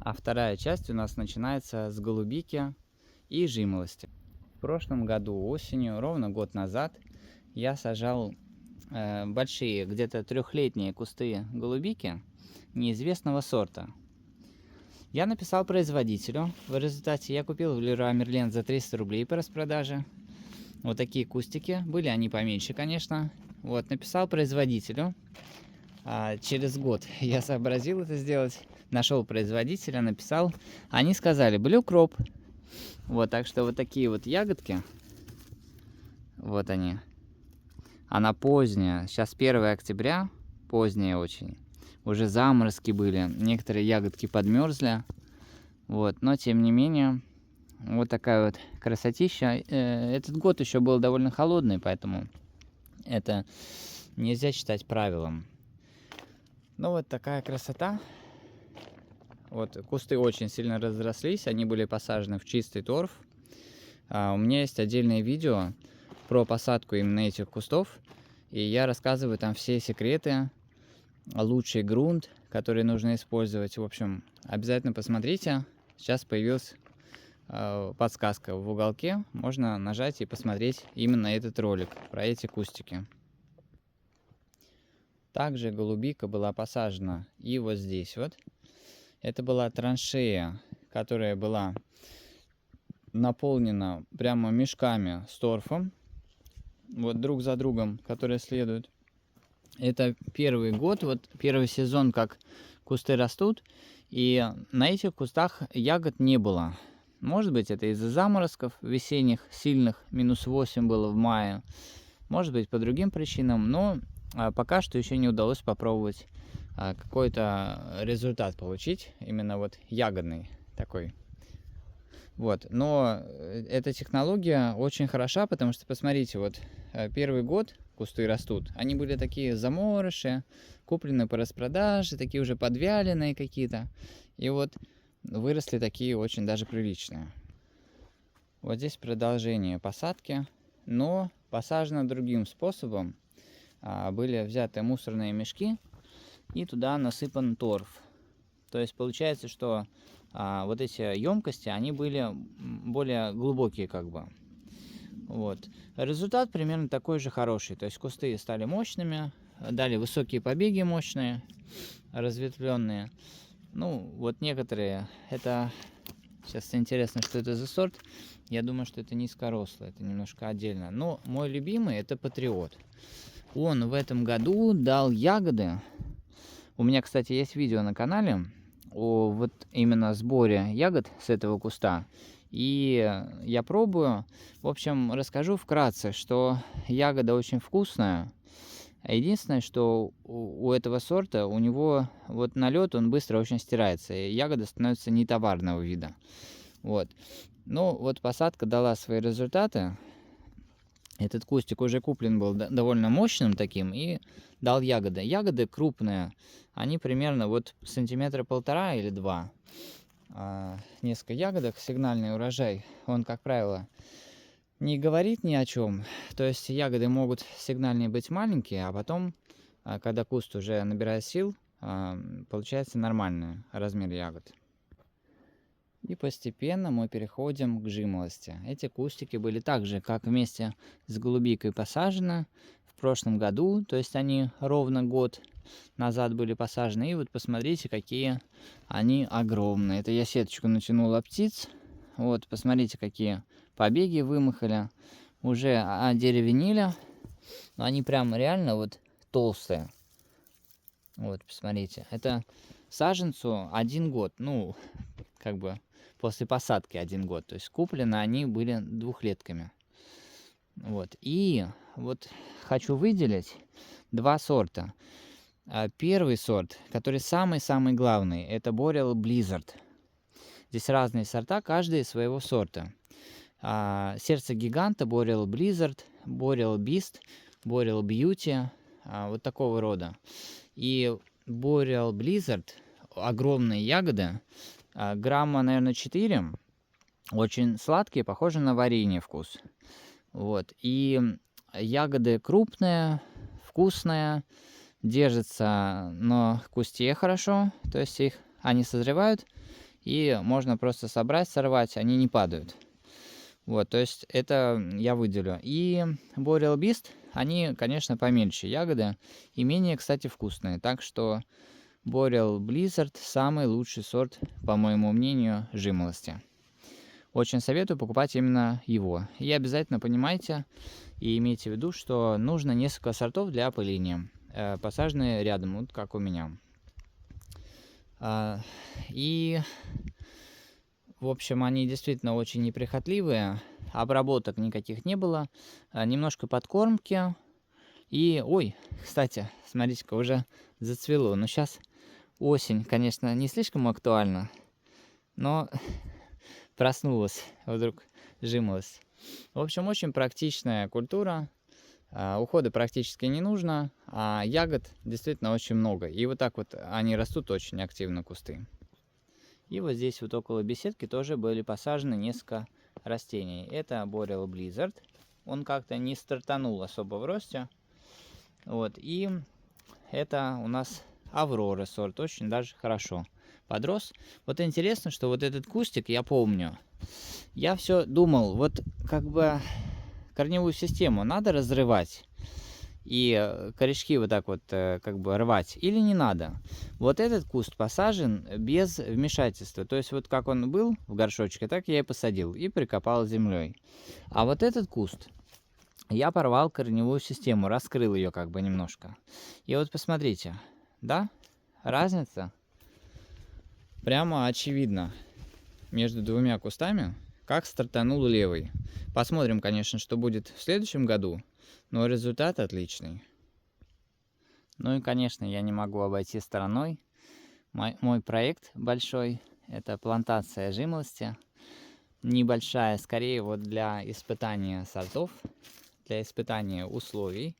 А вторая часть у нас начинается с голубики и жимолости. В прошлом году осенью, ровно год назад, я сажал большие, где-то трехлетние кусты голубики неизвестного сорта. Я написал производителю. В результате я купил в Leroy Merlin за 300 рублей по распродаже. Вот такие кустики. Были они поменьше, конечно. Вот, написал производителю. Через год я сообразил это сделать. Нашел производителя, написал. Они сказали Blue Crop. Вот, так что вот такие вот ягодки. Вот они. Она поздняя. Сейчас 1 октября. Поздняя очень. Уже заморозки были. Некоторые ягодки подмерзли. Вот, но тем не менее, вот такая вот красотища. Этот год еще был довольно холодный, поэтому это нельзя считать правилом. Ну вот такая красота. Вот кусты очень сильно разрослись, они были посажены в чистый торф. У меня есть отдельное видео про посадку именно этих кустов, и я рассказываю там все секреты, лучший грунт, который нужно использовать. В общем, обязательно посмотрите. Сейчас появилась подсказка в уголке, можно нажать и посмотреть именно этот ролик про эти кустики. Также голубика была посажена и вот здесь вот. Это была траншея, которая была наполнена прямо мешками с торфом, вот друг за другом, которые следуют. Это первый год, вот первый сезон, как кусты растут, и на этих кустах ягод не было. Может быть, это из-за заморозков весенних, сильных, -8 было в мае. Может быть, по другим причинам, но пока что еще не удалось попробовать какой-то результат получить, именно вот ягодный такой. Вот, но эта технология очень хороша, потому что, посмотрите, вот первый год кусты растут, они были такие заморыши, куплены по распродаже, такие уже подвяленные какие-то, и вот выросли такие очень даже приличные. Вот здесь продолжение посадки, но посажено другим способом. Были взяты мусорные мешки, и туда насыпан торф. То есть получается, что вот эти емкости, они были более глубокие как бы. Вот. Результат примерно такой же хороший. То есть кусты стали мощными, дали высокие побеги мощные, разветвленные. Ну, вот некоторые, это сейчас интересно, что это за сорт. Я думаю, что это низкорослый, это немножко отдельно. Но мой любимый это Патриот. Он в этом году дал ягоды. У меня, кстати, есть видео на канале о вот именно сборе ягод с этого куста. И я пробую. В общем, расскажу вкратце, что ягода очень вкусная. Единственное, что у этого сорта, у него вот налет, он быстро очень стирается. И ягода становится нетоварного вида. Вот. Ну, вот посадка дала свои результаты. Этот кустик уже куплен был довольно мощным таким и дал ягоды. Ягоды крупные, они примерно вот сантиметра 1,5 или 2. Несколько ягодок, сигнальный урожай, он, как правило, не говорит ни о чем. То есть ягоды могут сигнальные быть маленькие, а потом, когда куст уже набирает сил, получается нормальный размер ягод. И постепенно мы переходим к жимолости. Эти кустики были так же, как вместе с голубикой посажены в прошлом году. То есть они ровно год назад были посажены. И вот посмотрите, какие они огромные. Это я сеточку натянул от птиц. Вот, посмотрите, какие побеги вымахали. Уже одеревенели. Но они прям реально вот толстые. Вот, посмотрите. Это саженцу 1 год. Ну, как бы после посадки 1 год. То есть куплены они были 2-летками. Вот. И вот хочу выделить 2 сорта. Первый сорт, который самый-самый главный, это Boreal Blizzard. Здесь разные сорта, каждый своего сорта. Сердце гиганта, Boreal Blizzard, Boreal Beast, Boreal Beauty, вот такого рода. И Boreal Blizzard, огромные ягоды, грамма, наверное, 4, очень сладкие, похожи на варенье вкус. Вот. И ягоды крупные, вкусные, держатся на кусте хорошо, то есть они созревают, и можно просто собрать, сорвать, они не падают. Вот, то есть это я выделю. И Boreal Beast, они, конечно, помельче ягоды и менее, кстати, вкусные. Так что Boreal Blizzard самый лучший сорт, по моему мнению, жимолости. Очень советую покупать именно его. И обязательно понимайте и имейте в виду, что нужно несколько сортов для опыления, посаженные рядом, вот как у меня. И, в общем, они действительно очень неприхотливые, обработок никаких не было, немножко подкормки. И, ой, кстати, смотрите-ка, уже зацвело. Но сейчас осень, конечно, не слишком актуальна, но проснулась вдруг жимолость. В общем, очень практичная культура. Ухода практически не нужно, а ягод действительно очень много. И вот так вот они растут очень активно, кусты. И вот здесь вот около беседки тоже были посажены несколько растений. Это Boreal Blizzard. Он как-то не стартанул особо в росте. Вот. И это у нас Аврора сорт. Очень даже хорошо подрос. Вот интересно, что вот этот кустик, я помню, я все думал, вот как бы корневую систему надо разрывать и корешки вот так вот как бы рвать или не надо. Вот этот куст посажен без вмешательства. То есть вот как он был в горшочке, так я и посадил и прикопал землей. А вот этот куст я порвал корневую систему, раскрыл ее как бы немножко. И вот посмотрите, да, разница прямо очевидна между двумя кустами, как стартанул левый. Посмотрим, конечно, что будет в следующем году, но результат отличный. Ну и, конечно, я не могу обойти стороной мой проект большой. Это плантация жимолости. Небольшая, скорее вот для испытания сортов, для испытания условий,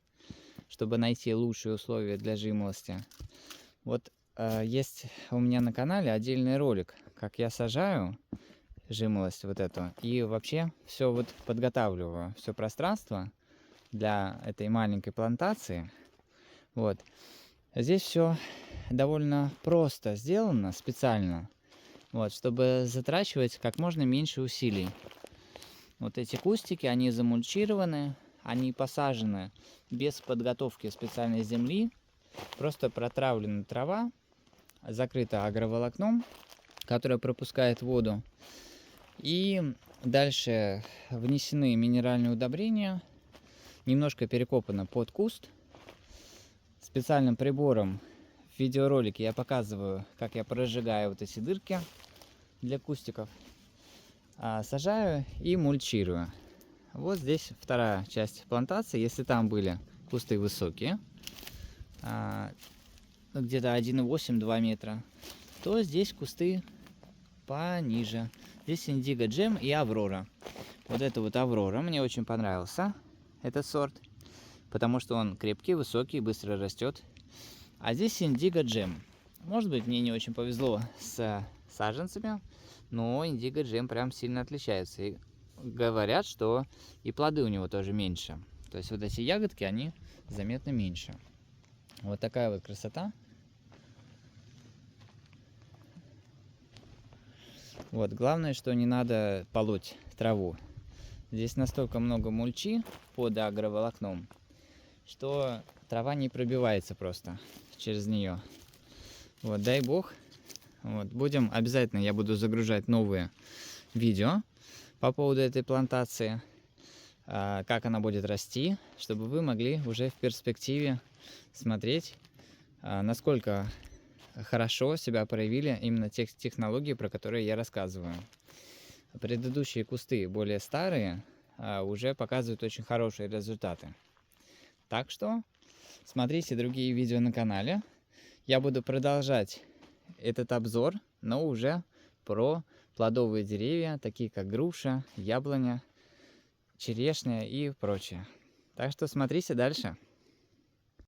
чтобы найти лучшие условия для жимолости. Вот есть у меня на канале отдельный ролик, как я сажаю жимолость вот эту. И вообще все вот подготавливаю, все пространство для этой маленькой плантации. Вот. Здесь все довольно просто сделано специально, вот, чтобы затрачивать как можно меньше усилий. Вот эти кустики, они замульчированы, они посажены без подготовки специальной земли. Просто протравлена трава, закрыта агроволокном, которое пропускает воду. И дальше внесены минеральные удобрения, немножко перекопано под куст. Специальным прибором в видеоролике я показываю, как я прожигаю вот эти дырки для кустиков. Сажаю и мульчирую. Вот здесь вторая часть плантации. Если там были кусты высокие, где-то 1,8-2 метра, то здесь кусты пониже. Здесь Индиго Джем и Аврора. Вот это вот Аврора мне очень понравился, этот сорт, потому что он крепкий, высокий, быстро растет. А здесь Индиго Джем. Может быть, мне не очень повезло с саженцами, но Индиго Джем прям сильно отличается. И говорят, что и плоды у него тоже меньше. То есть вот эти ягодки, они заметно меньше. Вот такая вот красота. Вот, главное, что не надо полоть траву. Здесь настолько много мульчи под агроволокном, что трава не пробивается просто через нее. Вот, дай бог. Вот, будем обязательно, я буду загружать новые видео по поводу этой плантации, как она будет расти, чтобы вы могли уже в перспективе смотреть, насколько хорошо себя проявили именно те технологии, про которые я рассказываю. Предыдущие кусты, более старые, уже показывают очень хорошие результаты. Так что смотрите другие видео на канале. Я буду продолжать этот обзор, но уже про плодовые деревья, такие как груша, яблоня, черешня и прочее. Так что смотрите дальше.